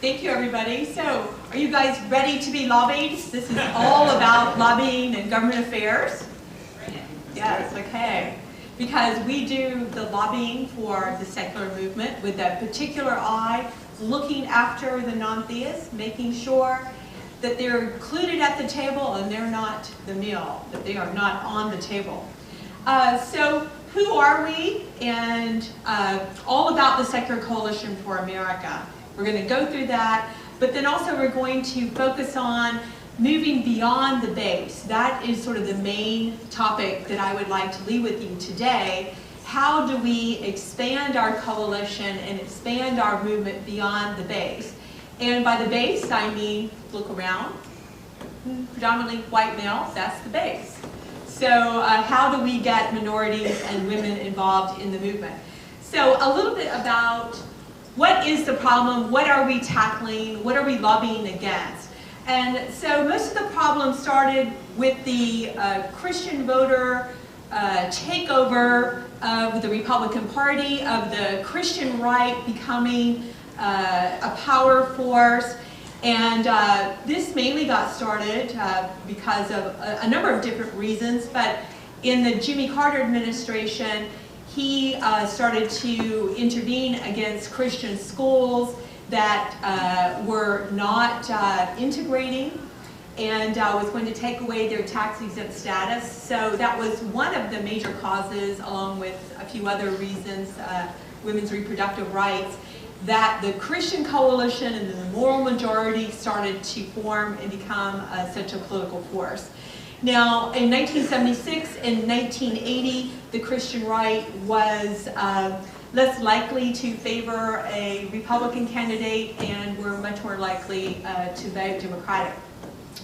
Thank you, everybody. So, are you guys ready to be lobbied? This is all about lobbying and government affairs. Yes, okay. Because we do the lobbying for the secular movement with a particular eye, looking after the non-theists, making sure that they're included at the table and they're not the meal, that they are not on the table. So who are we? And all about the Secular Coalition for America. We're going to go through that, but then also we're going to focus on moving beyond the base. That is sort of the main topic that I would like to leave with you today. How do we expand our coalition and expand our movement beyond the base? And by the base, I mean, look around, predominantly white males, that's the base. So how do we get minorities and women involved in the movement? So a little bit about what is the problem, what are we tackling, what are we lobbying against? And so most of the problems started with the Christian voter takeover of the Republican Party, of the Christian right becoming a power force. And this mainly got started because of a number of different reasons, but in the Jimmy Carter administration, he started to intervene against Christian schools that were not integrating and was going to take away their tax-exempt status. So that was one of the major causes, along with a few other reasons, women's reproductive rights, that the Christian coalition and the moral majority started to form and become such a political force. Now, in 1976 and 1980, the Christian right was less likely to favor a Republican candidate and were much more likely to vote Democratic.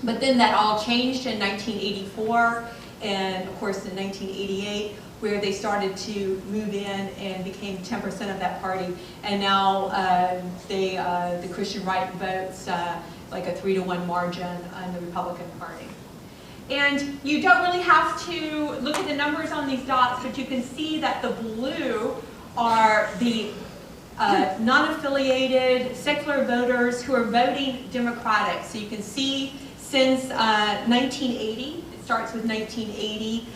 But then that all changed in 1984 and, of course, in 1988, where they started to move in and became 10% of that party. And now the Christian right votes like a 3-to-1 margin on the Republican Party. And you don't really have to look at the numbers on these dots, but you can see that the blue are the non-affiliated secular voters who are voting Democratic. So you can see since 1980, it starts with 1980,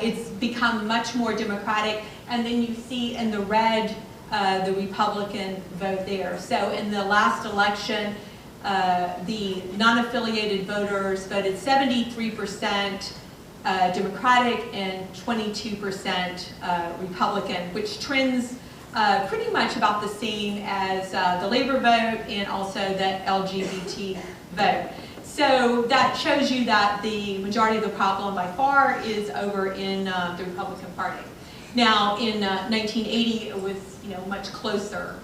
it's become much more Democratic, and then you see in the red the Republican vote there. So in the last election, the non-affiliated voters voted 73% Democratic and 22% Republican, which trends pretty much about the same as the labor vote and also the LGBT vote. So that shows you that the majority of the problem by far is over in the Republican Party. Now in 1980 it was much closer.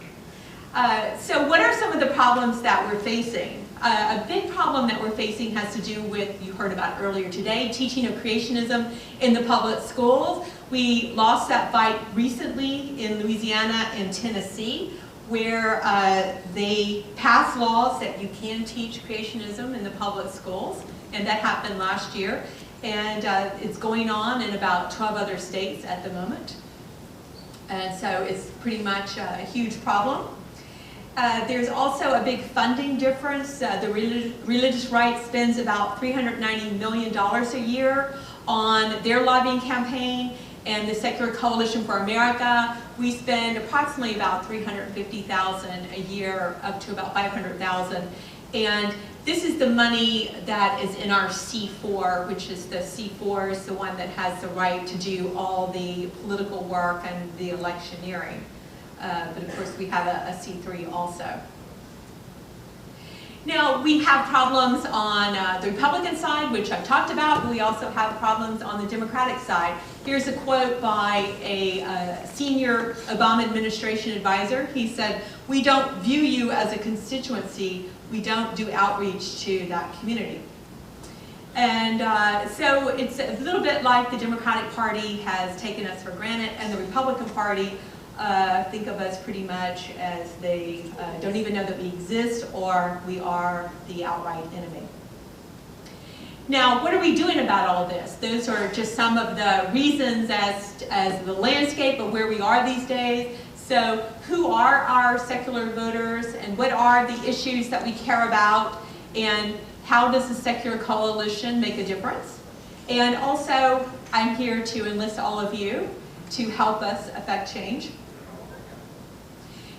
So what are some of the problems that we're facing? A big problem that we're facing has to do with, you heard about earlier today, teaching of creationism in the public schools. We lost that fight recently in Louisiana and Tennessee, where they passed laws that you can teach creationism in the public schools, and that happened last year. And it's going on in about 12 other states at the moment. And so it's pretty much a huge problem. There's also a big funding difference. The religious right spends about $390 million a year on their lobbying campaign, and the Secular Coalition for America, we spend approximately about $350,000 a year, up to about $500,000. And this is the money that is in our C4, which is the C4 is the one that has the right to do all the political work and the electioneering. But of course we have a C3 also. Now we have problems on the Republican side, which I've talked about, but we also have problems on the Democratic side. Here's a quote by a senior Obama administration advisor. He said, "We don't view you as a constituency, we don't do outreach to that community." And so it's a little bit like the Democratic Party has taken us for granted, and the Republican Party think of us pretty much as they don't even know that we exist, or we are the outright enemy. Now, what are we doing about all this? Those are just some of the reasons as the landscape of where we are these days. So who are our secular voters and what are the issues that we care about, and how does the Secular Coalition make a difference? And also, I'm here to enlist all of you to help us affect change.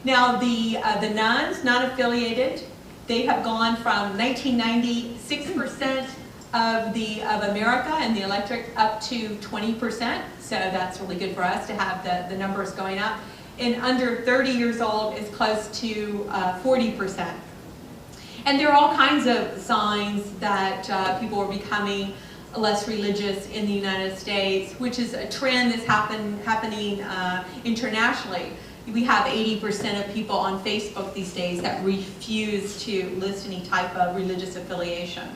Now, the nuns, non-affiliated, they have gone from 1990, 6% of America and the electorate up to 20%. So that's really good for us to have the numbers going up. And under 30 years old is close to 40%. And there are all kinds of signs that people are becoming less religious in the United States, which is a trend that's happening internationally. We have 80% of people on Facebook these days that refuse to list any type of religious affiliation.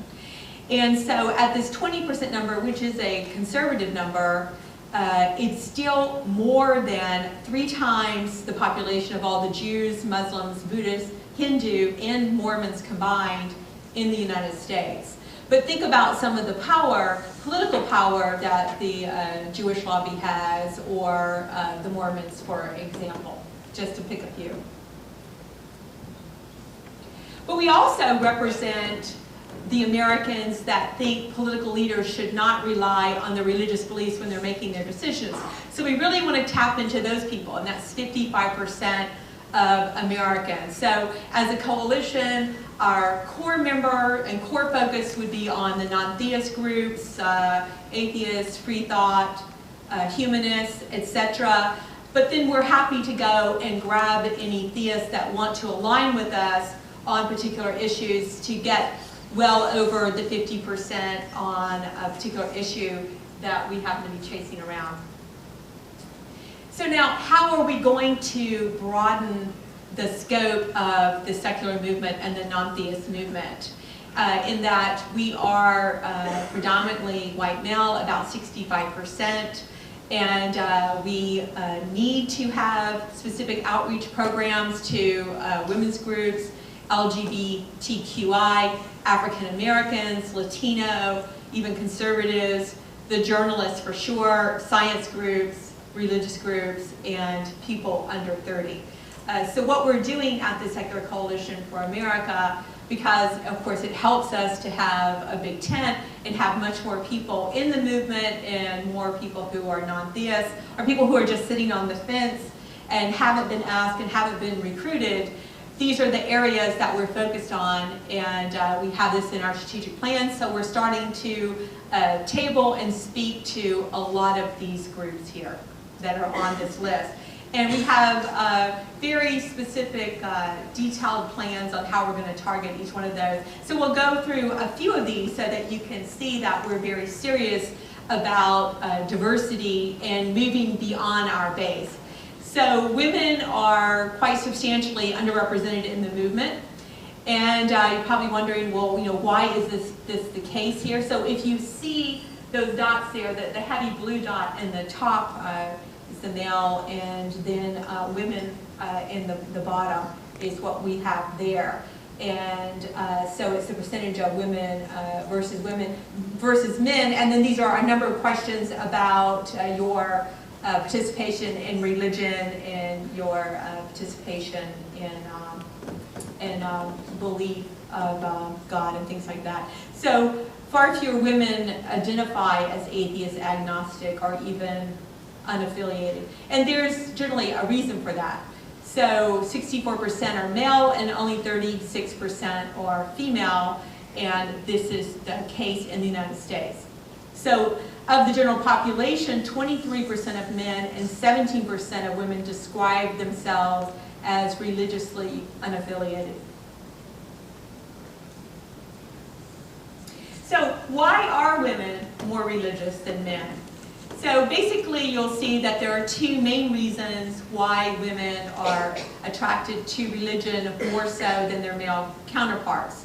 And so at this 20% number, which is a conservative number, it's still more than 3 times the population of all the Jews, Muslims, Buddhists, Hindu, and Mormons combined in the United States. But think about some of the power, political power, that the Jewish lobby has, or the Mormons, for example, just to pick a few. But we also represent the Americans that think political leaders should not rely on their religious beliefs when they're making their decisions. So we really want to tap into those people, and that's 55% of Americans. So as a coalition, our core member and core focus would be on the non-theist groups, atheists, free thought, humanists, etc. But then we're happy to go and grab any theists that want to align with us on particular issues to get well over the 50% on a particular issue that we happen to be chasing around. So now, how are we going to broaden the scope of the secular movement and the non-theist movement? In that we are predominantly white male, about 65%, and we need to have specific outreach programs to women's groups, LGBTQI, African Americans, Latino, even conservatives, the journalists for sure, science groups, religious groups, and people under 30. So what we're doing at the Secular Coalition for America, because of course it helps us to have a big tent and have much more people in the movement and more people who are non-theists, or people who are just sitting on the fence and haven't been asked and haven't been recruited. These are the areas that we're focused on, and we have this in our strategic plan, so we're starting to table and speak to a lot of these groups here that are on this list. And we have very specific, detailed plans on how we're going to target each one of those. So we'll go through a few of these so that you can see that we're very serious about diversity and moving beyond our base. So women are quite substantially underrepresented in the movement, and you're probably wondering, well, why is this the case here? So if you see those dots there, the heavy blue dot in the top is the male, and then women in the bottom is what we have there. And so it's the percentage of women versus men, and then these are a number of questions about your participation in religion and your participation in belief of God and things like that. So far fewer women identify as atheist, agnostic, or even unaffiliated. And there's generally a reason for that. So 64% are male and only 36% are female, and this is the case in the United States. So of the general population, 23% of men and 17% of women describe themselves as religiously unaffiliated. So why are women more religious than men? So basically you'll see that there are 2 main reasons why women are attracted to religion more so than their male counterparts.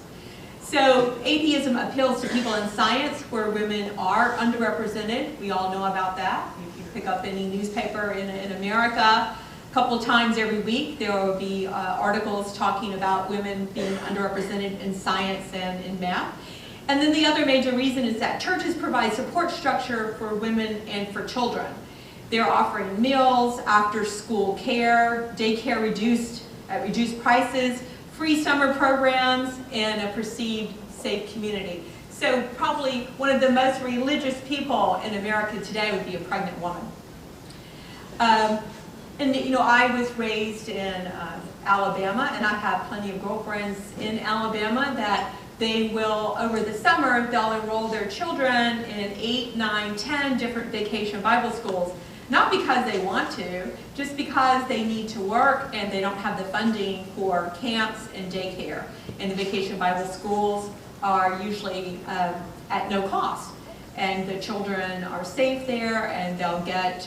So atheism appeals to people in science where women are underrepresented. We all know about that. If you pick up any newspaper in America, a couple of times every week there will be articles talking about women being underrepresented in science and in math. And then the other major reason is that churches provide support structure for women and for children. They're offering meals, after-school care, daycare at reduced prices, free summer programs, and a perceived safe community. So probably one of the most religious people in America today would be a pregnant woman. And you know, I was raised in Alabama, and I have plenty of girlfriends in Alabama that they will, over the summer, they'll enroll their children in 8, 9, 10 different vacation Bible schools. Not because they want to, just because they need to work and they don't have the funding for camps and daycare. And the vacation Bible schools are usually at no cost. And the children are safe there, and they'll get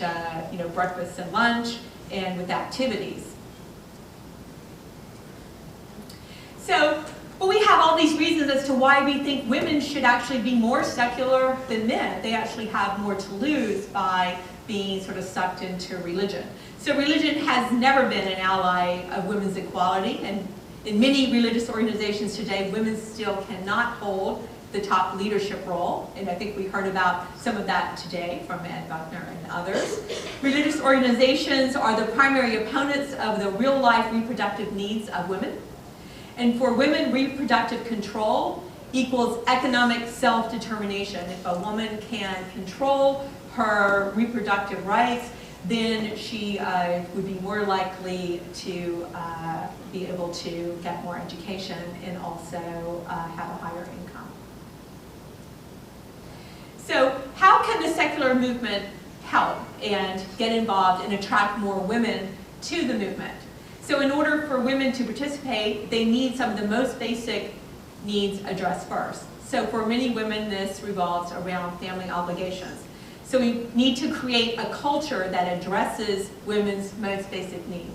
you know, breakfast and lunch, and with activities. So, but we have all these reasons as to why we think women should actually be more secular than men. They actually have more to lose by being sort of sucked into religion. So religion has never been an ally of women's equality, and in many religious organizations today, women still cannot hold the top leadership role, and I think we heard about some of that today from Ed Buckner and others. Religious organizations are the primary opponents of the real-life reproductive needs of women. And for women, reproductive control equals economic self-determination. If a woman can control her reproductive rights, then she would be more likely to be able to get more education and also have a higher income. So how can the secular movement help and get involved and attract more women to the movement? So in order for women to participate, they need some of the most basic needs addressed first. So for many women, this revolves around family obligations. So we need to create a culture that addresses women's most basic needs.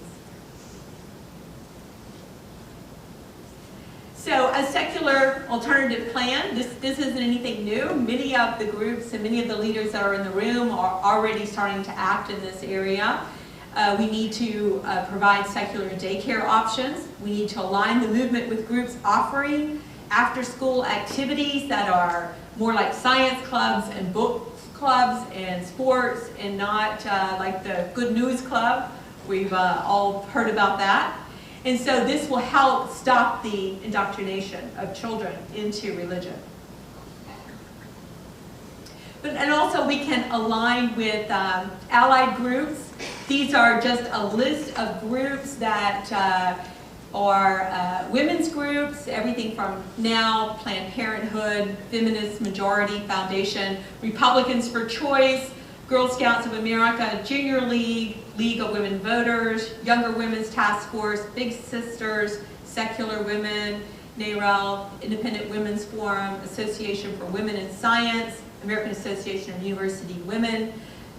So a secular alternative plan, this isn't anything new. Many of the groups and many of the leaders that are in the room are already starting to act in this area. We need to provide secular daycare options. We need to align the movement with groups offering after-school activities that are more like science clubs and book clubs and sports, and not like the Good News Club. We've all heard about that. And so this will help stop the indoctrination of children into religion. And also we can align with allied groups. These are just a list of groups that are women's groups, everything from NOW, Planned Parenthood, Feminist Majority Foundation, Republicans for Choice, Girl Scouts of America, Junior League, League of Women Voters, Younger Women's Task Force, Big Sisters, Secular Women, NAREL, Independent Women's Forum, Association for Women in Science, American Association of University Women,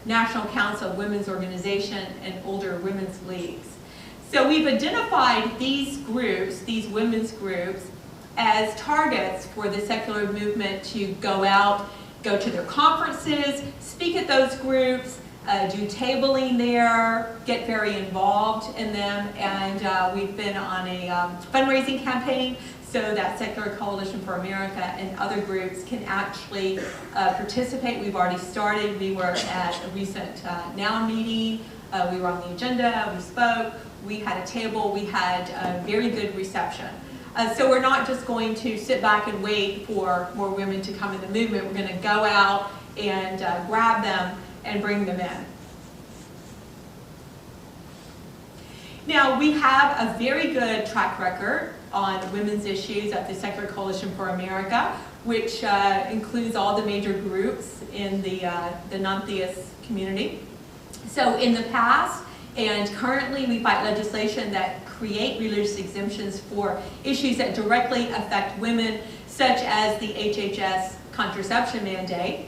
National Council of Women's Organization, and Older Women's Leagues. So we've identified these groups, these women's groups, as targets for the secular movement to go out, go to their conferences, speak at those groups, do tabling there, get very involved in them, and we've been on a fundraising campaign so that Secular Coalition for America and other groups can actually participate. We've already started. We were at a recent NOW meeting. We were on the agenda, we spoke, we had a table, we had a very good reception. So we're not just going to sit back and wait for more women to come in the movement. We're going to go out and grab them and bring them in. Now, we have a very good track record on women's issues at the Secular Coalition for America, which includes all the major groups in the non-theist community. So in the past and currently, we fight legislation that create religious exemptions for issues that directly affect women, such as the HHS contraception mandate.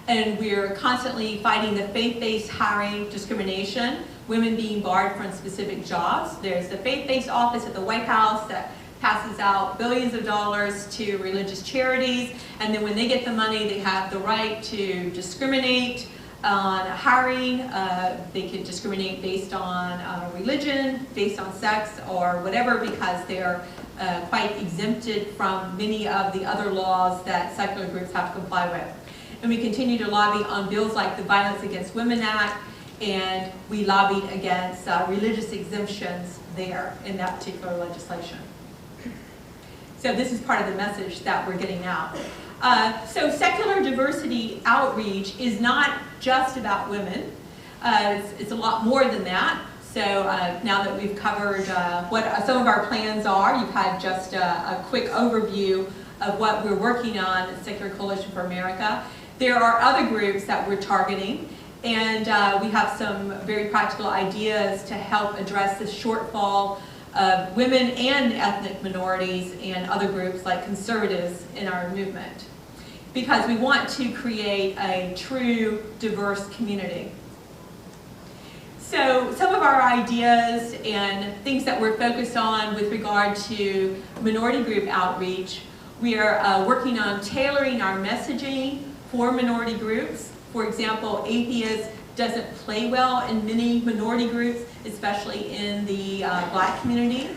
And we're constantly fighting the faith-based hiring discrimination, women being barred from specific jobs. There's the faith-based office at the White House that passes out billions of dollars to religious charities, and then when they get the money, they have the right to discriminate on hiring. They can discriminate based on religion, based on sex, or whatever, because they're quite exempted from many of the other laws that secular groups have to comply with. And we continue to lobby on bills like the Violence Against Women Act and we lobbied against religious exemptions there in that particular legislation. So this is part of the message that we're getting out. So secular diversity outreach is not just about women. It's a lot more than that. So now that we've covered what some of our plans are, you've had just a quick overview of what we're working on at Secular Coalition for America. There are other groups that we're targeting, and we have some very practical ideas to help address the shortfall of women and ethnic minorities and other groups like conservatives in our movement, because we want to create a true diverse community. So some of our ideas and things that we're focused on with regard to minority group outreach, we are working on tailoring our messaging for minority groups. For example, atheist doesn't play well in many minority groups, especially in the Black community.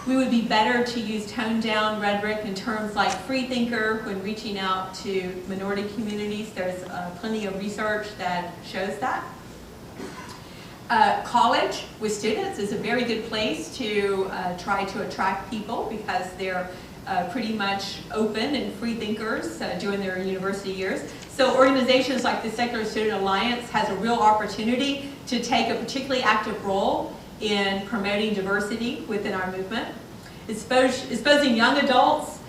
We would be better to use toned down rhetoric in terms like freethinker when reaching out to minority communities. There's plenty of research that shows that. College with students is a very good place to try to attract people because they're pretty much open and free thinkers during their university years. So organizations like the Secular Student Alliance has a real opportunity to take a particularly active role in promoting diversity within our movement. Exposing young adults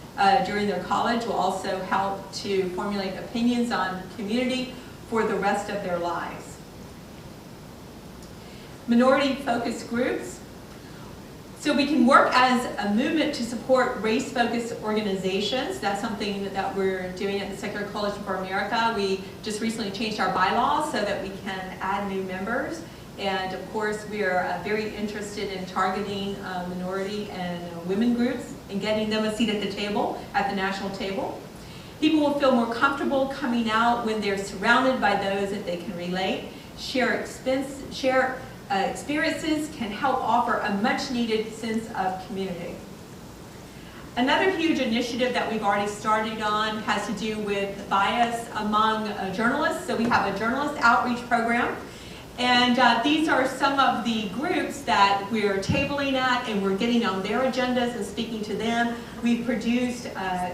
during their college will also help to formulate opinions on community for the rest of their lives. Minority-focused groups. So we can work as a movement to support race-focused organizations. That's something that we're doing at the Secular Coalition for America. We just recently changed our bylaws so that we can add new members. And of course, we are very interested in targeting minority and women groups and getting them a seat at the table, at the national table. People will feel more comfortable coming out when they're surrounded by those that they can relate. Experiences can help offer a much needed sense of community. Another huge initiative that we've already started on has to do with bias among journalists. So we have a journalist outreach program, and these are some of the groups that we're tabling at, and we're getting on their agendas and speaking to them. We've produced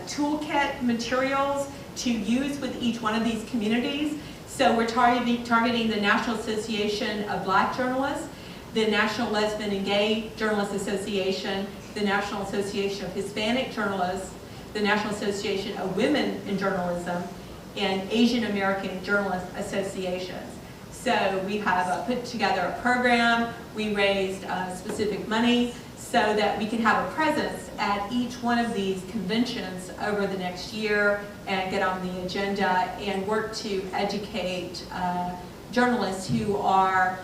toolkit materials to use with each one of these communities. So we're targeting the National Association of Black Journalists, the National Lesbian and Gay Journalists Association, the National Association of Hispanic Journalists, the National Association of Women in Journalism, and Asian American Journalist Associations. So we have put together a program. We raised specific money so that we can have a presence at each one of these conventions over the next year and get on the agenda and work to educate journalists who are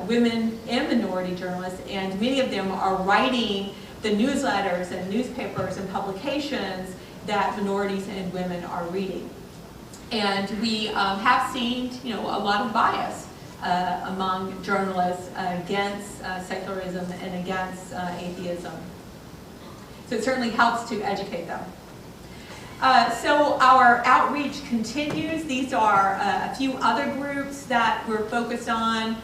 women and minority journalists, and many of them are writing the newsletters and newspapers and publications that minorities and women are reading. And we have seen, a lot of bias among journalists against secularism and against atheism. So it certainly helps to educate them. So our outreach continues. These are a few other groups that we're focused on.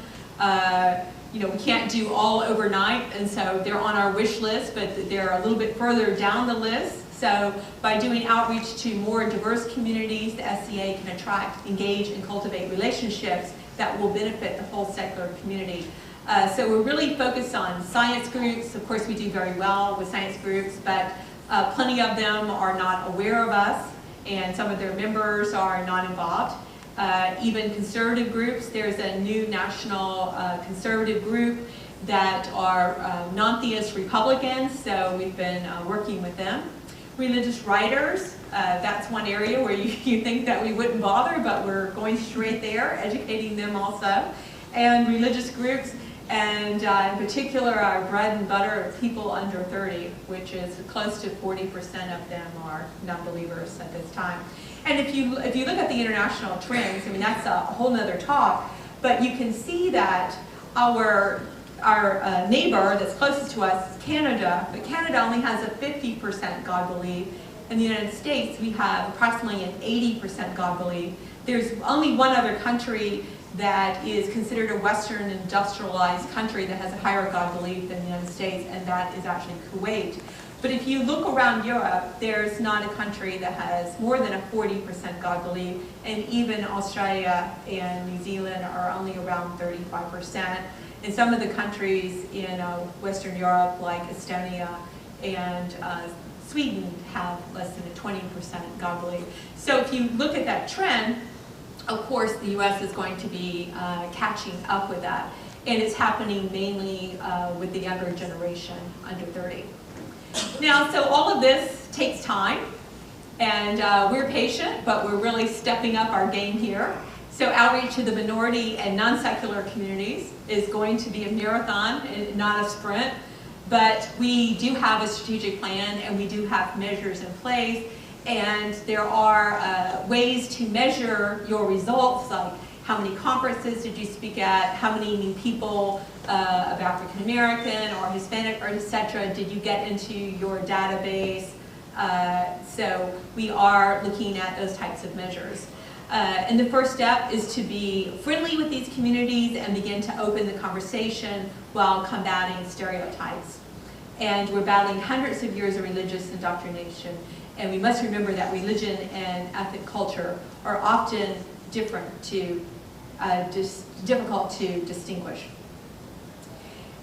We can't do all overnight, and so they're on our wish list, but they're a little bit further down the list. So by doing outreach to more diverse communities, the SCA can attract, engage, and cultivate relationships that will benefit the whole secular community. So we're really focused on science groups. Of course, we do very well with science groups, but plenty of them are not aware of us, and some of their members are not involved. Even conservative groups, there's a new national conservative group that are non-theist Republicans, so we've been working with them. Religious writers, that's one area where you think that we wouldn't bother, but we're going straight there, educating them also. And religious groups, and in particular our bread and butter of people under 30, which is close to 40% of them are non-believers at this time. And if you look at the international trends, that's a whole nother talk, but you can see that our neighbor that's closest to us is Canada, but Canada only has a 50% God belief. In the United States, we have approximately an 80% God belief. There's only one other country that is considered a Western industrialized country that has a higher God belief than the United States, and that is actually Kuwait. But if you look around Europe, there's not a country that has more than a 40% God belief, and even Australia and New Zealand are only around 35%. And some of the countries in Western Europe, like Estonia and Sweden, have less than a 20% God belief. So if you look at that trend, of course the US is going to be catching up with that. And it's happening mainly with the younger generation, under 30. Now, so all of this takes time, and we're patient, but we're really stepping up our game here. So outreach to the minority and non-secular communities is going to be a marathon, not a sprint. But we do have a strategic plan, and we do have measures in place. And there are ways to measure your results, like how many conferences did you speak at, how many new people of African American or Hispanic or etc. did you get into your database. So we are looking at those types of measures. And the first step is to be friendly with these communities and begin to open the conversation while combating stereotypes. And we're battling hundreds of years of religious indoctrination. And we must remember that religion and ethnic culture are often different to, difficult to distinguish.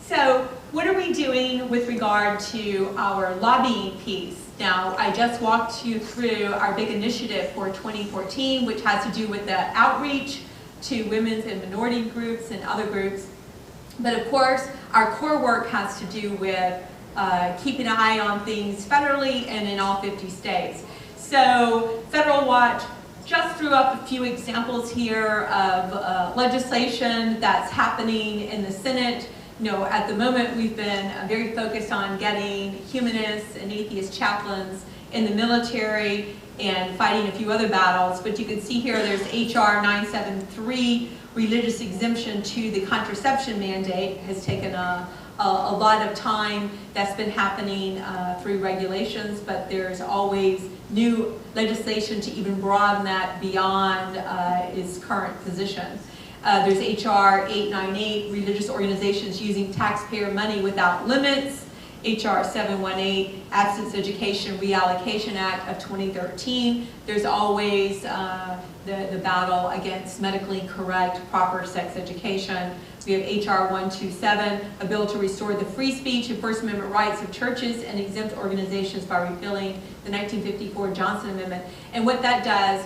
So what are we doing with regard to our lobbying piece? Now, I just walked you through our big initiative for 2014, which has to do with the outreach to women's and minority groups and other groups. But of course, our core work has to do with keeping an eye on things federally and in all 50 states. So Federal Watch just threw up a few examples here of legislation that's happening in the Senate. You know, at the moment we've been very focused on getting humanists and atheist chaplains in the military and fighting a few other battles. But you can see here there's HR 973, religious exemption to the contraception mandate, has taken a lot of time. That's been happening through regulations, but there's always new legislation to even broaden that beyond its current position. There's HR 898, religious organizations using taxpayer money without limits. HR 718, Abstinence Education Reallocation Act of 2013. There's always the battle against medically correct, proper sex education. We have HR 127, a bill to restore the free speech and First Amendment rights of churches and exempt organizations by repealing the 1954 Johnson Amendment. And what that does,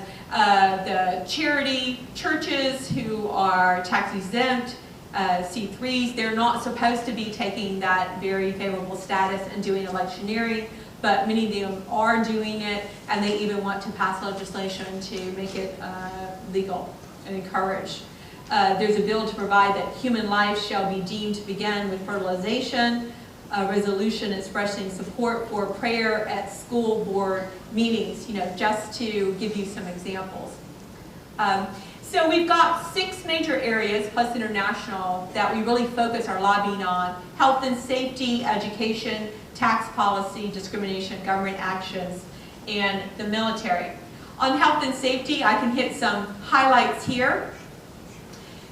the charity churches who are tax exempt, C3s, they're not supposed to be taking that very favorable status and doing electioneering, but many of them are doing it, and they even want to pass legislation to make it legal and encouraged. There's a bill to provide that human life shall be deemed to begin with fertilization, a resolution expressing support for prayer at school board meetings, you know, just to give you some examples. So we've got 6 major areas, plus international, that we really focus our lobbying on: health and safety, education, tax policy, discrimination, government actions, and the military. On health and safety, I can hit some highlights here.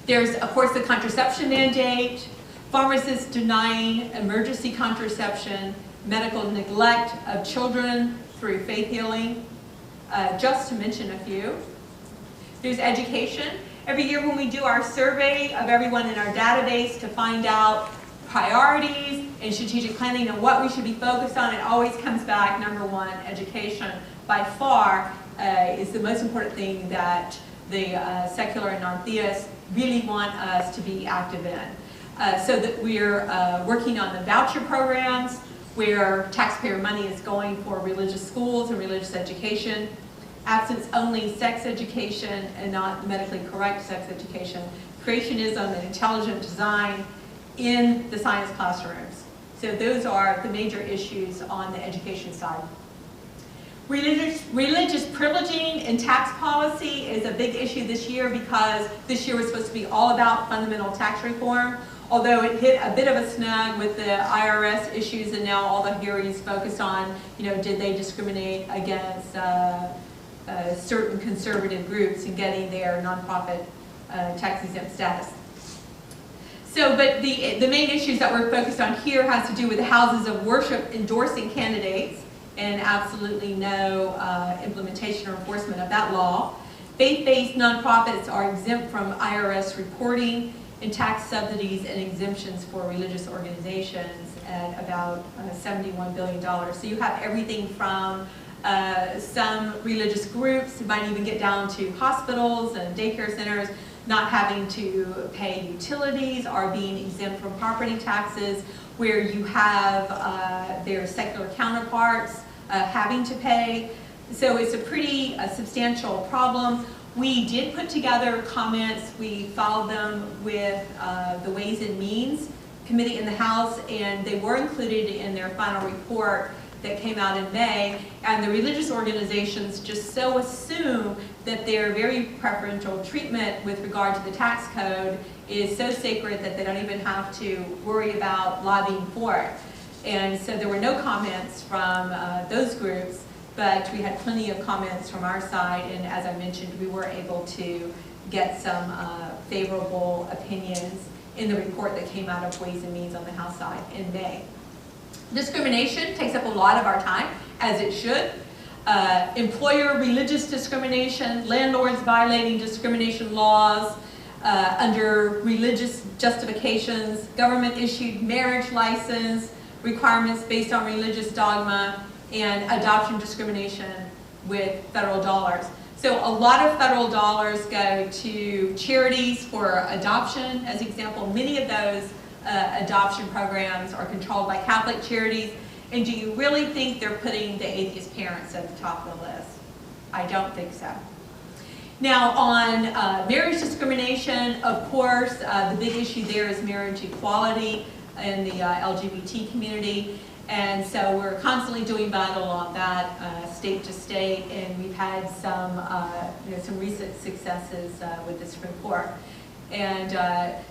There's, of course, the contraception mandate, pharmacists denying emergency contraception, medical neglect of children through faith healing, just to mention a few. There's education. Every year when we do our survey of everyone in our database to find out priorities and strategic planning and what we should be focused on, it always comes back, number one, education. By far is the most important thing that the secular and non-theists really want us to be active in. So that we're working on the voucher programs where taxpayer money is going for religious schools and religious education, abstinence-only sex education and not medically correct sex education, creationism and intelligent design in the science classrooms. So those are the major issues on the education side. Religious privileging and tax policy is a big issue this year because this year was supposed to be all about fundamental tax reform, although it hit a bit of a snag with the IRS issues, and now all the hearings focus on, you know, did they discriminate against certain conservative groups in getting their nonprofit tax-exempt status. So, but the main issues that we're focused on here has to do with the houses of worship endorsing candidates and absolutely no implementation or enforcement of that law. Faith-based nonprofits are exempt from IRS reporting, and tax subsidies and exemptions for religious organizations at about $71 billion. So you have everything from some religious groups, might even get down to hospitals and daycare centers, not having to pay utilities, are being exempt from property taxes, where you have their secular counterparts having to pay. So it's a pretty substantial problem. We did put together comments. We filed them with the Ways and Means Committee in the House, and they were included in their final report that came out in May. And the religious organizations just so assume that their very preferential treatment with regard to the tax code is so sacred that they don't even have to worry about lobbying for it. And so there were no comments from those groups, but we had plenty of comments from our side, and as I mentioned, we were able to get some favorable opinions in the report that came out of Ways and Means on the House side in May. Discrimination takes up a lot of our time, as it should. Employer religious discrimination, landlords violating discrimination laws under religious justifications, government issued marriage license, requirements based on religious dogma, and adoption discrimination with federal dollars. So a lot of federal dollars go to charities for adoption. As an example, many of those adoption programs are controlled by Catholic charities. And do you really think they're putting the atheist parents at the top of the list? I don't think so. Now on marriage discrimination, of course, the big issue there is marriage equality in the LGBT community. And so we're constantly doing battle on that state to state, and we've had some, some recent successes with the Supreme Court. And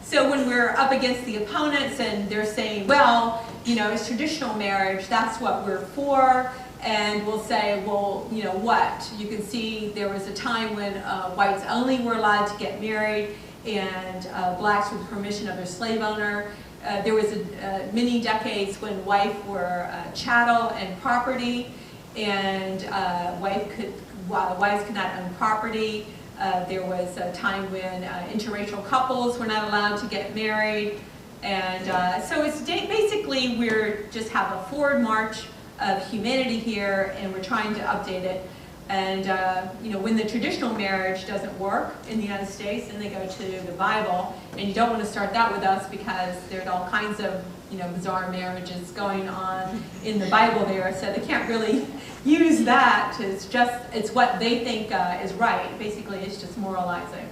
so when we're up against the opponents and they're saying, well, it's traditional marriage, that's what we're for, and we'll say, well, what? You can see there was a time when whites only were allowed to get married, and blacks with permission of their slave owner. There was many decades when whites were chattel and property, and wives could not own property. There was a time when interracial couples were not allowed to get married. And so it's basically we're just have a forward march of humanity here, and we're trying to update it. And when the traditional marriage doesn't work in the United States, then they go to the Bible, and you don't want to start that with us because there's all kinds of bizarre marriages going on in the Bible there, so they can't really use that. It's what they think is right. Basically, it's just moralizing.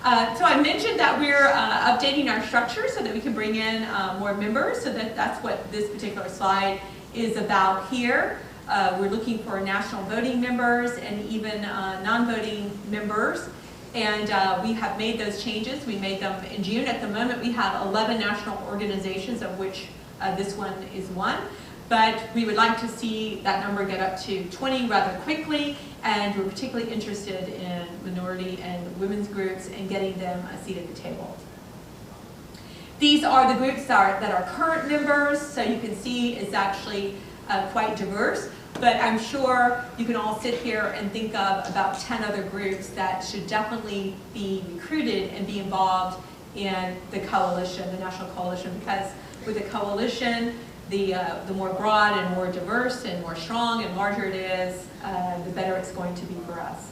So I mentioned that we're updating our structure so that we can bring in more members. So that's what this particular slide is about here. We're looking for national voting members and even non-voting members, and we have made those changes. We made them in June. At the moment, we have 11 national organizations, of which this one is one, but we would like to see that number get up to 20 rather quickly, and we're particularly interested in minority and women's groups and getting them a seat at the table. These are the groups that are current members, so you can see it's actually quite diverse, but I'm sure you can all sit here and think of about 10 other groups that should definitely be recruited and be involved in the coalition, the national coalition, because with the coalition, the more broad and more diverse and more strong and larger it is, the better it's going to be for us.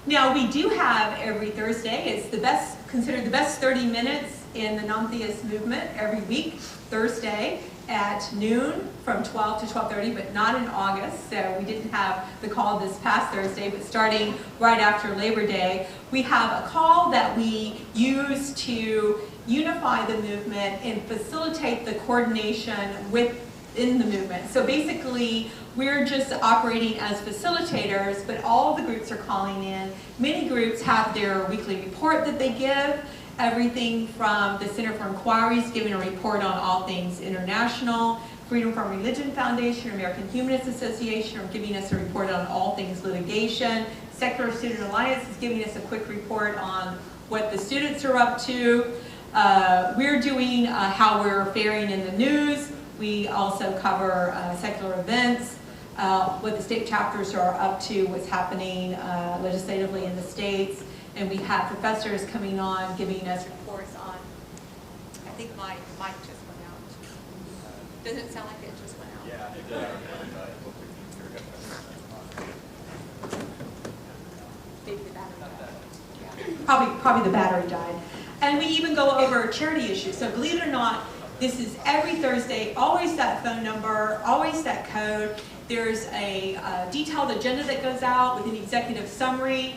Now we do have every Thursday, it's considered the best 30 minutes in the non-theist movement every week, Thursday at noon from 12 to 12:30, but not in August, so we didn't have the call this past Thursday, but starting right after Labor Day, we have a call that we use to unify the movement and facilitate the coordination within the movement. So basically, we're just operating as facilitators, but all the groups are calling in. Many groups have their weekly report that they give. Everything from the Center for Inquiries giving a report on all things international, Freedom from Religion Foundation, American Humanist Association are giving us a report on all things litigation, Secular Student Alliance is giving us a quick report on what the students are up to. We're doing how we're faring in the news. We also cover secular events, what the state chapters are up to, what's happening legislatively in the states, and we have professors coming on giving us reports on, I think my mic just went out. Doesn't sound like it just went out. Yeah, it did. Maybe the battery died. Yeah. Probably the battery died. And we even go over charity issues. So believe it or not, this is every Thursday, always that phone number, always that code. There's a detailed agenda that goes out with an executive summary.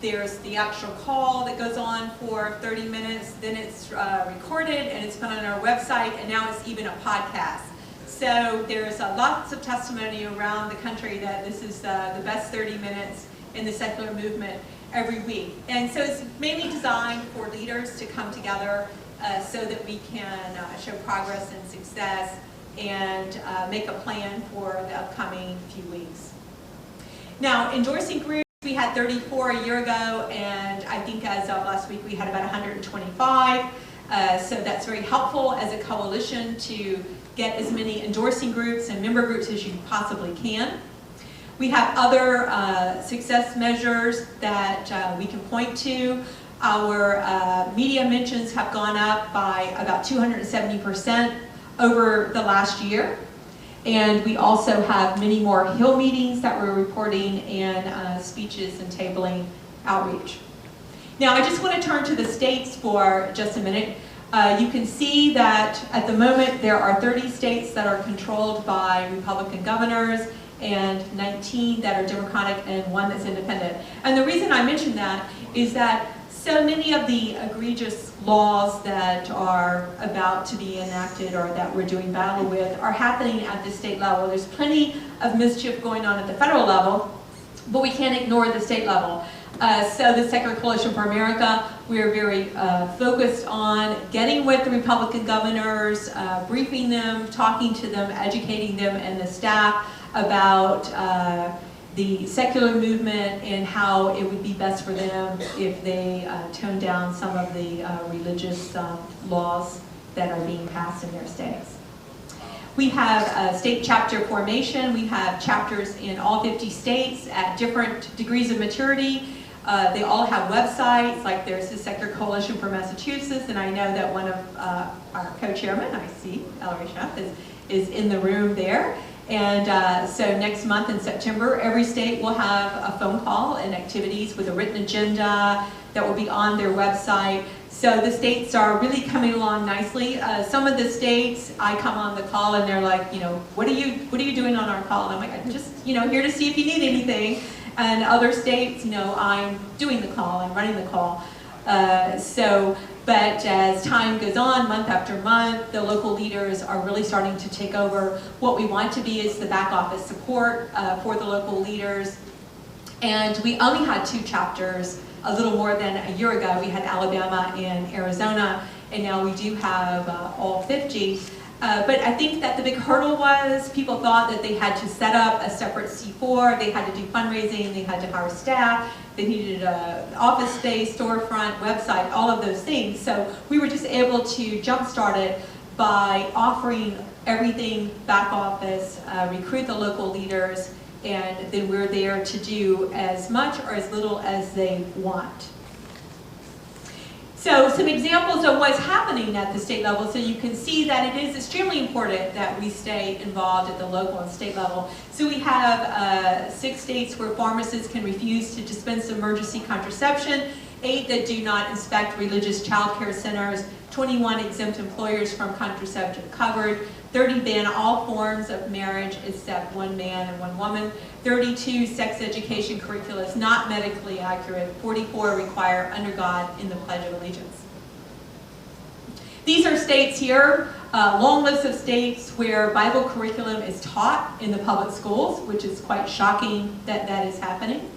There's the actual call that goes on for 30 minutes. Then it's recorded and it's put on our website, and now it's even a podcast. So there's lots of testimony around the country that this is the best 30 minutes in the secular movement every week. And so it's mainly designed for leaders to come together so that we can show progress and success and make a plan for the upcoming few weeks. Now, endorsing groups, we had 34 a year ago, and I think as of last week we had about 125. So that's very helpful as a coalition to get as many endorsing groups and member groups as you possibly can. We have other success measures that we can point to. Our media mentions have gone up by about 270% over the last year. And we also have many more Hill meetings that we're reporting and speeches and tabling outreach. Now I just want to turn to the states for just a minute. You can see that at the moment there are 30 states that are controlled by Republican governors and 19 that are Democratic and 1 that's independent. And the reason I mention that is that so many of the egregious laws that are about to be enacted or that we're doing battle with are happening at the state level. There's plenty of mischief going on at the federal level, but we can't ignore the state level. So the Secular Coalition for America, we're very focused on getting with the Republican governors, briefing them, talking to them, educating them and the staff about the secular movement and how it would be best for them if they tone down some of the religious laws that are being passed in their states. We have state chapter formation. We have chapters in all 50 states at different degrees of maturity. They all have websites, like there's the Secular Coalition for Massachusetts, and I know that one of our co-chairmen, I see, Ellery Sheff, is in the room there. And so next month in September, every state will have a phone call and activities with a written agenda that will be on their website. So the states are really coming along nicely. Some of the states, I come on the call and they're like, you know, what are you doing on our call? And I'm like, I'm just, you know, here to see if you need anything. And other states, you know, I'm doing the call, I'm running the call. But as time goes on, month after month, the local leaders are really starting to take over. What we want to be is the back office support for the local leaders. And we only had 2 chapters a little more than a year ago. We had Alabama and Arizona, and now we do have all 50. But I think that the big hurdle was people thought that they had to set up a separate C4, they had to do fundraising, they had to hire staff, they needed an office space, storefront, website, all of those things. So we were just able to jumpstart it by offering everything back office, recruit the local leaders, and then we're there to do as much or as little as they want. So some examples of what's happening at the state level, so you can see that it is extremely important that we stay involved at the local and state level. So we have 6 states where pharmacists can refuse to dispense emergency contraception, 8 that do not inspect religious child care centers, 21 exempt employers from contraception covered, 30 ban all forms of marriage except one man and one woman, 32 sex education curricula is not medically accurate, 44 require under God in the Pledge of Allegiance. These are states here, long list of states where Bible curriculum is taught in the public schools, which is quite shocking that that is happening.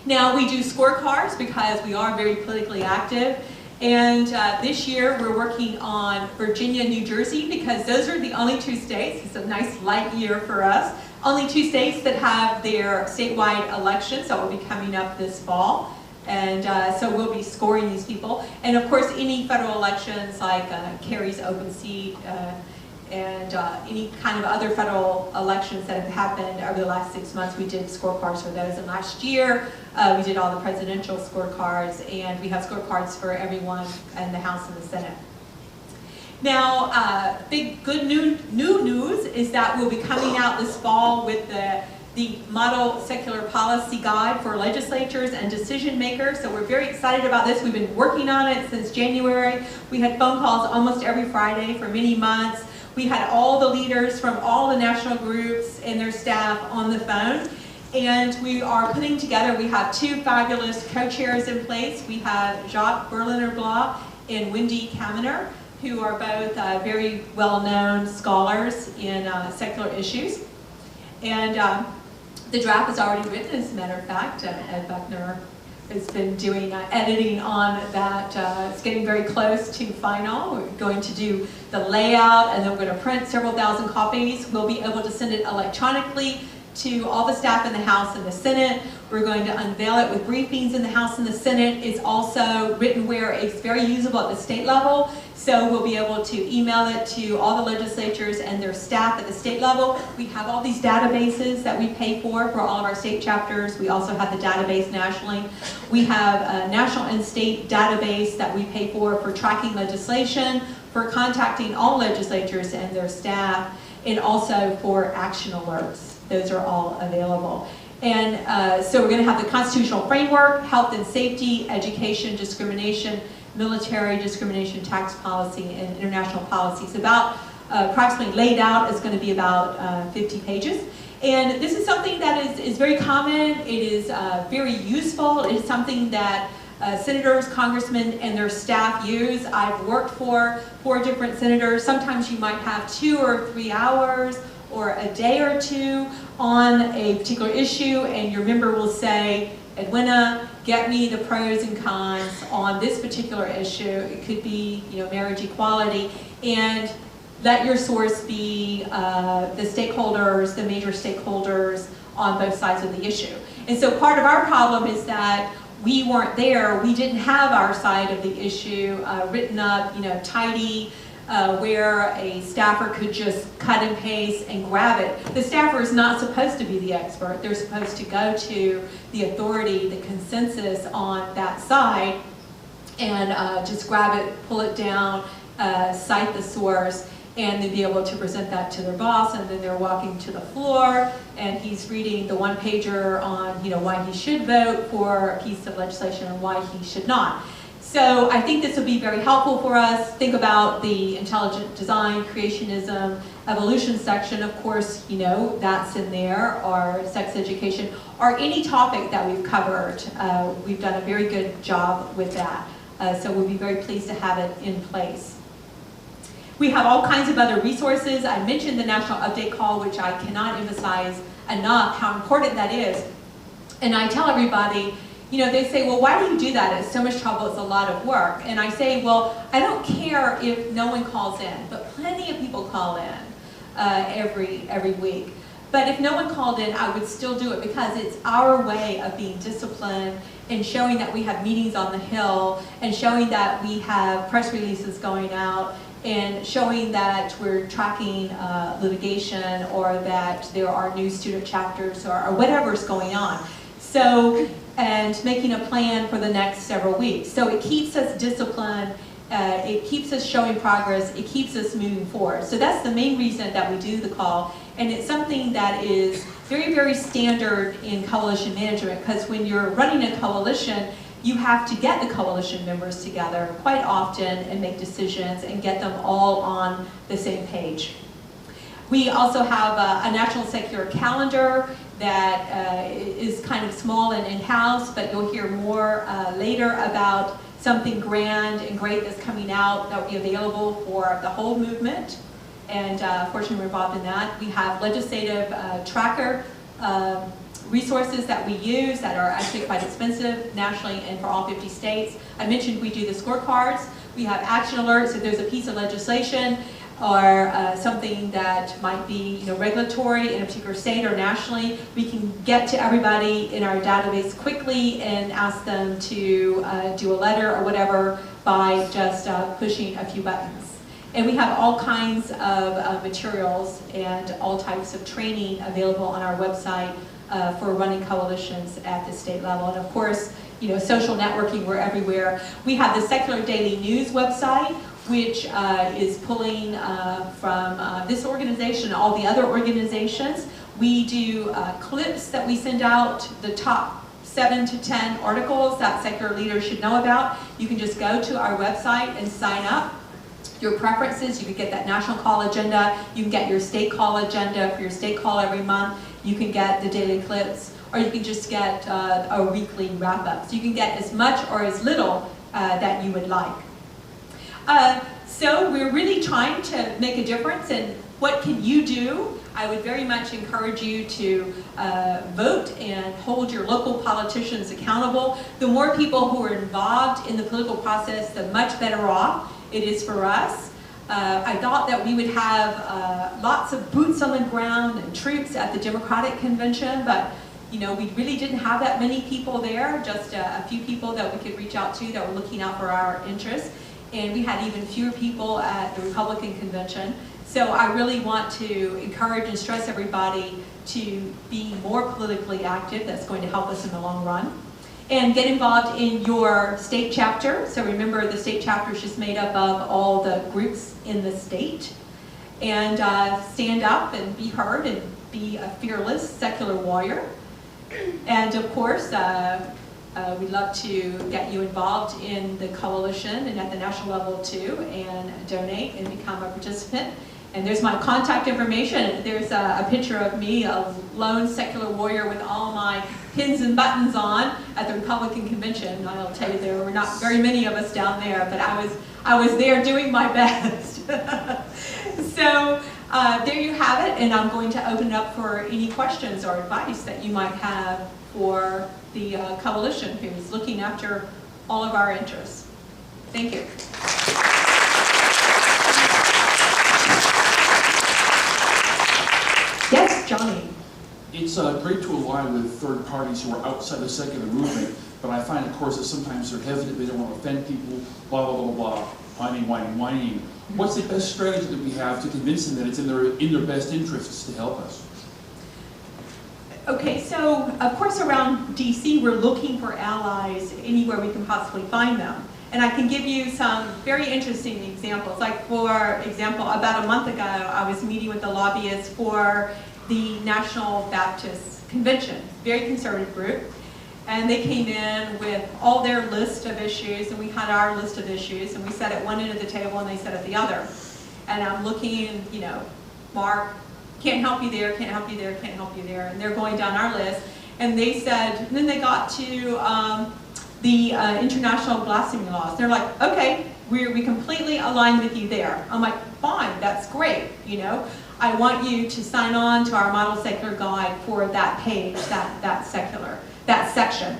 Now we do scorecards because we are very politically active. And this year we're working on Virginia, New Jersey, because those are the only 2 states. It's a nice light year for us. only 2 states that have their statewide elections that will be coming up this fall. And so we'll be scoring these people. And of course, any federal elections like Kerry's open seat and any kind of other federal elections that have happened over the last 6 months, we did scorecards for those. And last year, we did all the presidential scorecards, and we have scorecards for everyone in the House and the Senate. Now, big good new news is that we'll be coming out this fall with the Model Secular Policy Guide for legislatures and decision makers. So we're very excited about this. We've been working on it since January. We had phone calls almost every Friday for many months. We had all the leaders from all the national groups and their staff on the phone. And we are putting together, we have 2 fabulous co-chairs in place. We have Jacques Berliner-Blah and Wendy Kaminer, who are both very well-known scholars in secular issues. And the draft is already written, as a matter of fact. Ed Buckner has been doing editing on that. It's getting very close to final. We're going to do the layout, and then we're going to print several thousand copies. We'll be able to send it electronically to all the staff in the House and the Senate. We're going to unveil it with briefings in the House and the Senate. It's also written where it's very usable at the state level. So we'll be able to email it to all the legislatures and their staff at the state level. We have all these databases that we pay for all of our state chapters. We also have the database nationally. We have a national and state database that we pay for tracking legislation, for contacting all legislatures and their staff, and also for action alerts. Those are all available. And so we're going to have the constitutional framework, health and safety, education, discrimination, military discrimination, tax policy, and international policies. About approximately laid out is going to be about 50 pages. And this is something that is very common. It is very useful. It is something that senators, congressmen, and their staff use. I've worked for 4 different senators. Sometimes you might have 2 or 3 hours or a day or 2 on a particular issue, and your member will say, Edwina, get me the pros and cons on this particular issue. It could be, marriage equality, and let your source be the stakeholders, the major stakeholders on both sides of the issue. And so part of our problem is that we weren't there. We didn't have our side of the issue written up, tidy, where a staffer could just cut and paste and grab it. The staffer is not supposed to be the expert. They're supposed to go to the authority, the consensus on that side, and just grab it, pull it down, cite the source, and then be able to present that to their boss. And then they're walking to the floor, and he's reading the one-pager on why he should vote for a piece of legislation and why he should not. So I think this will be very helpful for us. Think about the intelligent design, creationism, evolution section. Of course, that's in there, or sex education, or any topic that we've covered. We've done a very good job with that. So we'll be very pleased to have it in place. We have all kinds of other resources. I mentioned the National Update Call, which I cannot emphasize enough how important that is. And I tell everybody, they say, well, why do you do that? It's so much trouble, it's a lot of work. And I say, well, I don't care if no one calls in, but plenty of people call in every week. But if no one called in, I would still do it, because it's our way of being disciplined and showing that we have meetings on the Hill, and showing that we have press releases going out, and showing that we're tracking litigation, or that there are new student chapters, or whatever's going on. So, and making a plan for the next several weeks. So it keeps us disciplined, it keeps us showing progress, it keeps us moving forward. So that's the main reason that we do the call, and it's something that is very, very standard in coalition management, because when you're running a coalition, you have to get the coalition members together quite often and make decisions and get them all on the same page. We also have a national secular calendar that is kind of small and in-house, but you'll hear more later about something grand and great that's coming out that will be available for the whole movement. And fortunately, we're involved in that. We have legislative tracker resources that we use that are actually quite expensive nationally and for all 50 states. I mentioned we do the scorecards. We have action alerts if there's a piece of legislation or something that might be regulatory in a particular state or nationally, we can get to everybody in our database quickly and ask them to do a letter or whatever by just pushing a few buttons. And we have all kinds of materials and all types of training available on our website for running coalitions at the state level. And of course, social networking, we're everywhere. We have the Secular Daily News website, which is pulling from this organization and all the other organizations. We do clips that we send out, the top 7 to 10 articles that secular leaders should know about. You can just go to our website and sign up. Your preferences, you can get that national call agenda, you can get your state call agenda for your state call every month, you can get the daily clips, or you can just get a weekly wrap-up. So you can get as much or as little that you would like. So we're really trying to make a difference, and what can you do? I would very much encourage you to vote and hold your local politicians accountable. The more people who are involved in the political process, the much better off it is for us. I thought that we would have lots of boots on the ground and troops at the Democratic Convention, but we really didn't have that many people there, just a few people that we could reach out to that were looking out for our interests. And we had even fewer people at the Republican Convention. So I really want to encourage and stress everybody to be more politically active. That's going to help us in the long run. And get involved in your state chapter. So remember, the state chapter is just made up of all the groups in the state. And stand up and be heard and be a fearless secular warrior. And of course, we'd love to get you involved in the coalition and at the national level too, and donate and become a participant. And there's my contact information. There's a picture of me, a lone secular warrior with all my pins and buttons on at the Republican Convention. I'll tell you, there were not very many of us down there, but I was there doing my best. So there you have it, and I'm going to open it up for any questions or advice that you might have for the coalition who's looking after all of our interests. Thank you. Yes, Johnny. It's great to align with third parties who are outside the secular movement, but I find, of course, that sometimes they're hesitant, they don't want to offend people, blah, blah, blah, blah, whining. What's the best strategy that we have to convince them that it's in their best interests to help us? Okay, so of course around DC we're looking for allies anywhere we can possibly find them. And I can give you some very interesting examples. Like for example, about a month ago I was meeting with the lobbyists for the National Baptist Convention, very conservative group. And they came in with all their list of issues, and we had our list of issues, and we sat at one end of the table and they sat at the other. And I'm looking, Mark, can't help you there, can't help you there, can't help you there. And they're going down our list. And they said, and then they got to the international blasphemy laws. They're like, okay, we completely align with you there. I'm like, fine, that's great, I want you to sign on to our model secular guide for that page, that section.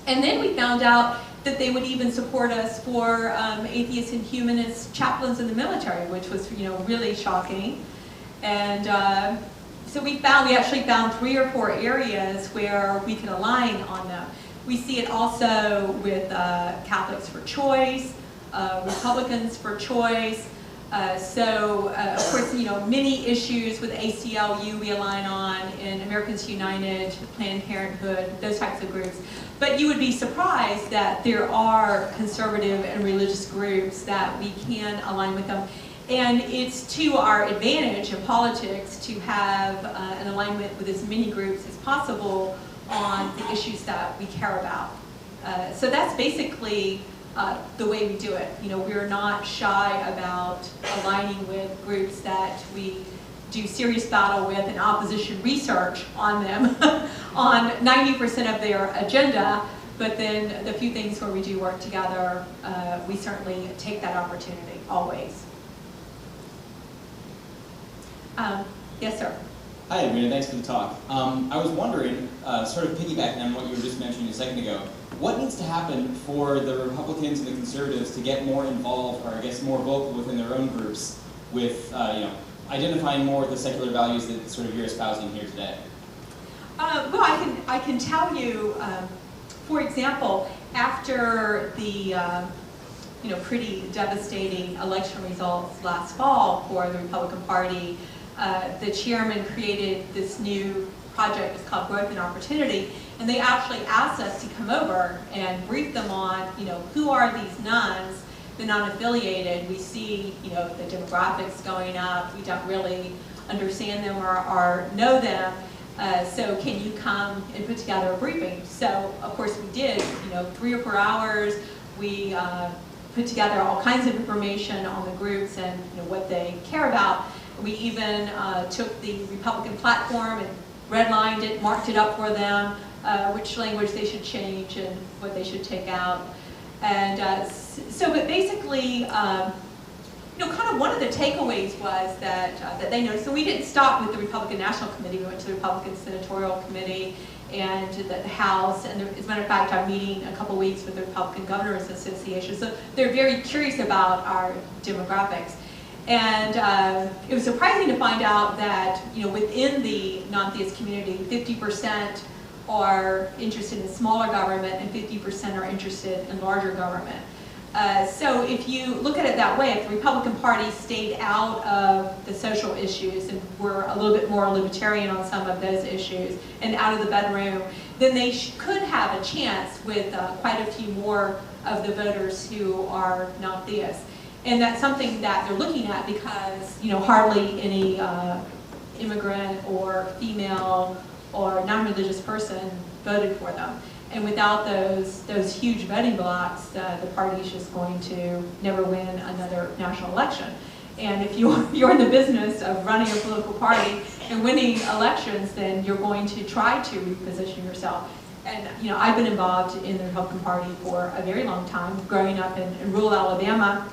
And then we found out that they would even support us for atheist and humanist chaplains in the military, which was really shocking. And so we actually found 3 or 4 areas where we could align on them. We see it also with Catholics for Choice, Republicans for Choice. Of course, many issues with ACLU we align on, and Americans United, Planned Parenthood, those types of groups. But you would be surprised that there are conservative and religious groups that we can align with them. And it's to our advantage in politics to have an alignment with as many groups as possible on the issues that we care about. So that's basically the way we do it. We're not shy about aligning with groups that we do serious battle with and opposition research on them on 90% of their agenda, but then the few things where we do work together, we certainly take that opportunity, always. Yes, sir. Hi, Edwina. Thanks for the talk. I was wondering, sort of piggybacking on what you were just mentioning a second ago, what needs to happen for the Republicans and the Conservatives to get more involved, or I guess more vocal within their own groups, with identifying more with the secular values that sort of you're espousing here today? Well, I can tell you, for example, after the pretty devastating election results last fall for the Republican Party, the chairman created this new project. It's called Growth and Opportunity, and they actually asked us to come over and brief them on, who are these nuns, the non-affiliated. We see, the demographics going up. We don't really understand them or know them. So can you come and put together a briefing? So of course we did, 3 or 4 hours. We put together all kinds of information on the groups and what they care about. We even took the Republican platform and redlined it, marked it up for them, which language they should change and what they should take out. And but basically, kind of one of the takeaways was that they noticed. So we didn't stop with the Republican National Committee. We went to the Republican Senatorial Committee and the House. And as a matter of fact, I'm meeting in a couple weeks with the Republican Governors Association. So they're very curious about our demographics. And it was surprising to find out that within the non-theist community, 50% are interested in smaller government and 50% are interested in larger government. So if you look at it that way, if the Republican Party stayed out of the social issues and were a little bit more libertarian on some of those issues and out of the bedroom, then they could have a chance with quite a few more of the voters who are non-theists. And that's something that they're looking at because hardly any immigrant or female or non-religious person voted for them. And without those huge voting blocks, the party is just going to never win another national election. And if you're in the business of running a political party and winning elections, then you're going to try to reposition yourself. And I've been involved in the Republican Party for a very long time. Growing up in rural Alabama,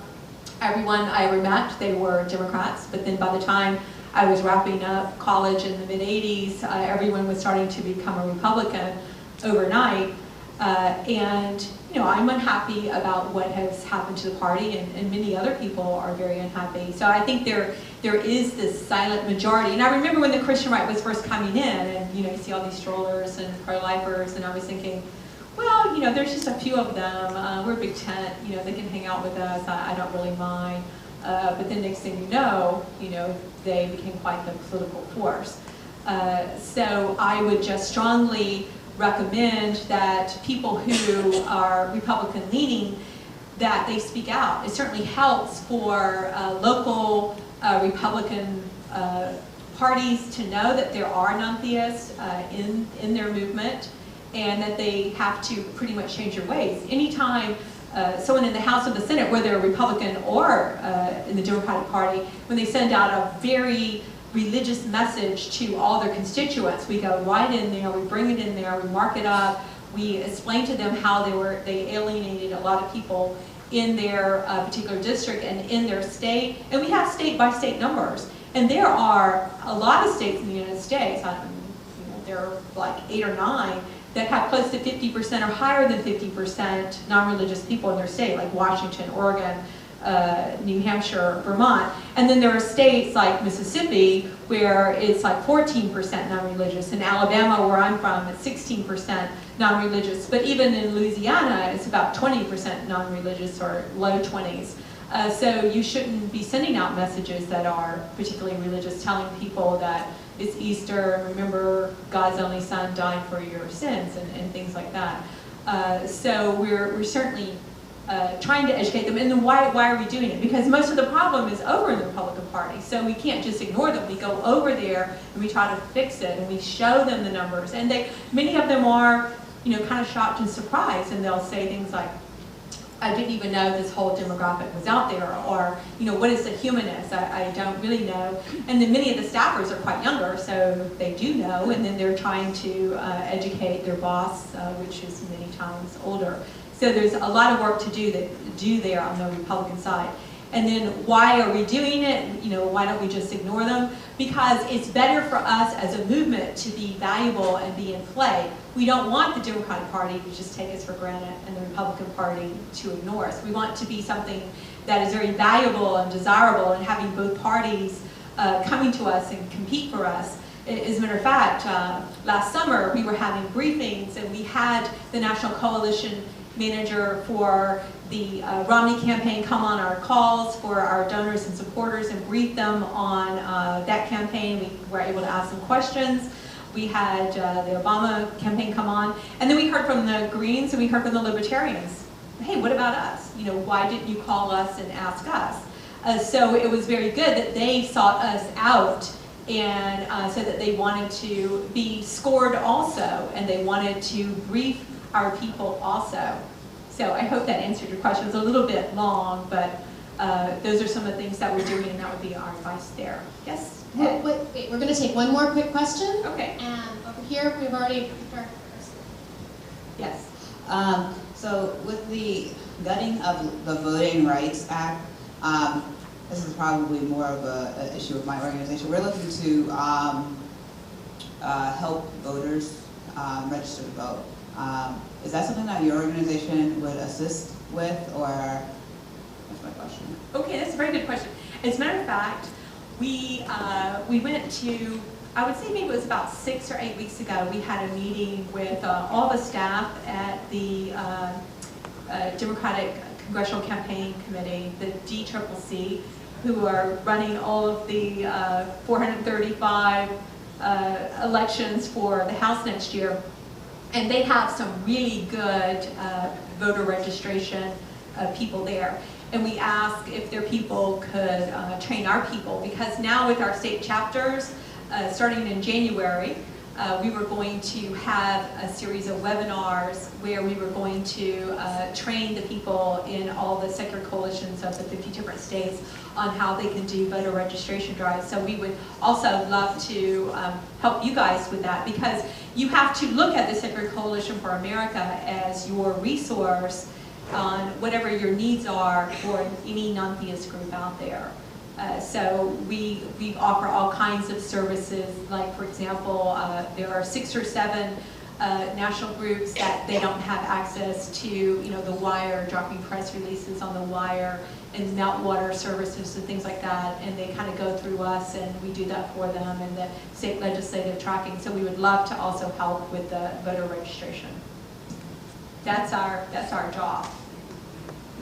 everyone I ever met, they were Democrats. But then by the time I was wrapping up college in the mid-'80s, everyone was starting to become a Republican overnight, and I'm unhappy about what has happened to the party, and many other people are very unhappy. So I think there is this silent majority. And I remember when the Christian right was first coming in, and you see all these strollers and pro-lifers, and I was thinking, well, there's just a few of them. We're a big tent. They can hang out with us. I don't really mind. But then next thing you know, they became quite the political force. So I would just strongly recommend that people who are Republican leaning, that they speak out. It certainly helps for local Republican parties to know that there are non-theists in their movement, and that they have to pretty much change their ways. Anytime someone in the House or the Senate, whether a Republican or in the Democratic Party, when they send out a very religious message to all their constituents, we go right in there, we bring it in there, we mark it up, we explain to them how they alienated a lot of people in their particular district and in their state, and we have state-by-state numbers. And there are a lot of states in the United States, there are like 8 or 9, that have close to 50% or higher than 50% non-religious people in their state, like Washington, Oregon, New Hampshire, Vermont. And then there are states like Mississippi where it's like 14% non-religious. In Alabama, where I'm from, it's 16% non-religious. But even in Louisiana, it's about 20% non-religious, or low 20s. So you shouldn't be sending out messages that are particularly religious, telling people that it's Easter, and remember God's only Son died for your sins, and things like that. So we're certainly trying to educate them. And then why are we doing it? Because most of the problem is over in the Republican Party. So we can't just ignore them. We go over there and we try to fix it, and we show them the numbers. And many of them are, kind of shocked and surprised, and they'll say things like, I didn't even know this whole demographic was out there, or, what is a humanist? I don't really know. And then many of the staffers are quite younger, so they do know, and then they're trying to educate their boss, which is many times older. So there's a lot of work to do there on the Republican side. And then why are we doing it? Why don't we just ignore them? Because it's better for us as a movement to be valuable and be in play. We don't want the Democratic Party to just take us for granted and the Republican Party to ignore us. We want to be something that is very valuable and desirable, and having both parties coming to us and compete for us. As a matter of fact, last summer we were having briefings, and we had the National Coalition Manager for the Romney campaign come on our calls for our donors and supporters and brief them on that campaign. We were able to ask them questions. We had the Obama campaign come on, and then we heard from the Greens and we heard from the Libertarians. Hey, what about us? You know, why didn't you call us and ask us? So it was very good that they sought us out, and said that they wanted to be scored also, and they wanted to brief our people also. So I hope that answered your question. It was a little bit long, but those are some of the things that we're doing, and that would be our advice there. Yes? Wait, we're going to take one more quick question. Okay. And over here, we've already picked our first. Yes. So with the gutting of the Voting Rights Act, this is probably more of an issue with my organization. We're looking to help voters register to vote. Is that something that your organization would assist with, or that's my question? Okay, that's a very good question. As a matter of fact, we went to, I would say maybe it was about 6 or 8 weeks ago, we had a meeting with all the staff at the Democratic Congressional Campaign Committee, the DCCC, who are running all of the 435 elections for the House next year. And they have some really good voter registration people there. And we asked if their people could train our people, because now with our state chapters, starting in January, we were going to have a series of webinars where we were going to train the people in all the secular coalitions of the 50 different states on how they can do voter registration drives. So we would also love to help you guys with that, because you have to look at the Secular Coalition for America as your resource on whatever your needs are for any non-theist group out there. So we offer all kinds of services, like for example, there are 6 or 7 national groups that they don't have access to, you know, the wire, dropping press releases on the wire, and meltwater services and things like that, and they kind of go through us, and we do that for them, and the state legislative tracking. So we would love to also help with the voter registration. That's our job,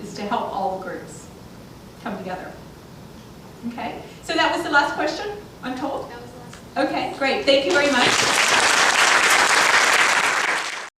is to help all the groups come together. Okay, so that was the last question, I'm told? That was the last. Okay, great. Thank you very much.